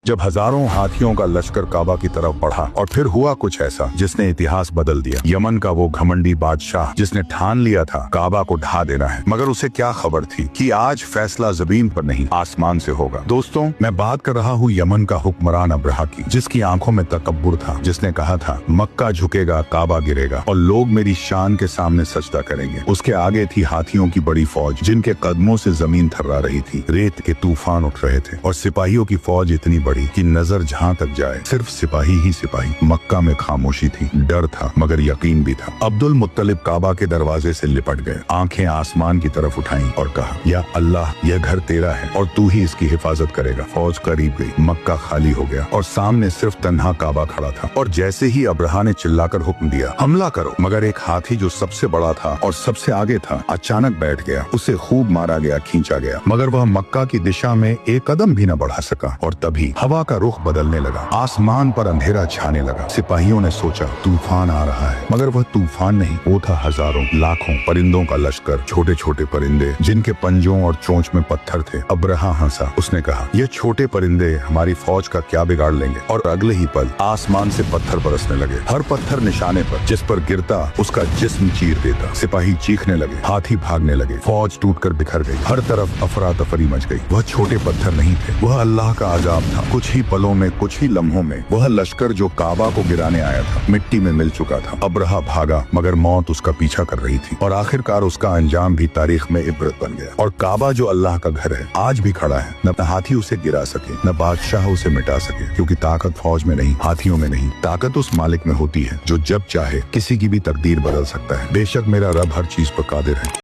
जब हजारों हाथियों का लश्कर काबा की तरफ बढ़ा और फिर हुआ कुछ ऐसा जिसने इतिहास बदल दिया। यमन का वो घमंडी बादशाह जिसने ठान लिया था काबा को ढा देना है, मगर उसे क्या खबर थी कि आज फैसला जमीन पर नहीं आसमान से होगा। दोस्तों, मैं बात कर रहा हूँ यमन का हुक्मरान अब्रहा की, जिसकी आंखों में तकब्बुर था, जिसने कहा था मक्का झुकेगा, काबा गिरेगा और लोग मेरी शान के सामने सजदा करेंगे। उसके आगे थी हाथियों की बड़ी फौज जिनके कदमों से जमीन थर्रा रही थी। रेत के तूफान उठ रहे थे और सिपाहियों की फौज इतनी बड़ी कि नजर जहां तक जाए सिर्फ सिपाही ही सिपाही। मक्का में खामोशी थी, डर था मगर यकीन भी था। अब्दुल मुत्तलिब काबा के दरवाजे से लिपट गए, आंखें आसमान की तरफ उठाई और कहा, या अल्लाह, यह घर तेरा है और तू ही इसकी हिफाजत करेगा। फौज करीब गई, मक्का खाली हो गया और सामने सिर्फ तन्हा काबा खड़ा था। और जैसे ही अब्रहा ने चिल्लाकर हुक्म दिया, हमला करो, मगर एक हाथी जो सबसे बड़ा था और सबसे आगे था अचानक बैठ गया। उसे खूब मारा गया, खींचा गया, मगर वह मक्का की दिशा में एक कदम भी न बढ़ा सका। और तभी हवा का रुख बदलने लगा, आसमान पर अंधेरा छाने लगा। सिपाहियों ने सोचा तूफान आ रहा है, मगर वह तूफान नहीं, वो था हजारों लाखों परिंदों का लश्कर। छोटे छोटे परिंदे जिनके पंजों और चोंच में पत्थर थे। अब्रहा हंसा, उसने कहा, ये छोटे परिंदे हमारी फौज का क्या बिगाड़ लेंगे। और अगले ही पल आसमान से पत्थर बरसने लगे, हर पत्थर निशाने पर, जिस पर गिरता उसका जिस्म चीर देता। सिपाही चीखने लगे, हाथी भागने लगे, फौज टूटकर बिखर गई, हर तरफ अफरा तफरी मच गई। वह छोटे पत्थर नहीं थे, वह अल्लाह का अजाब था। कुछ ही पलों में, कुछ ही लम्हों में वह लश्कर जो काबा को गिराने आया था मिट्टी में मिल चुका था। अब्रहा भागा मगर मौत उसका पीछा कर रही थी और आखिरकार उसका अंजाम भी तारीख में इबरत बन गया। और काबा जो अल्लाह का घर है आज भी खड़ा है, न हाथी उसे गिरा सके, न बादशाह उसे मिटा सके, क्योंकि ताकत फौज में नहीं, हाथियों में नहीं, ताकत उस मालिक में होती है जो जब चाहे किसी की भी तकदीर बदल सकता है। बेशक मेरा रब हर चीज पर कादिर है।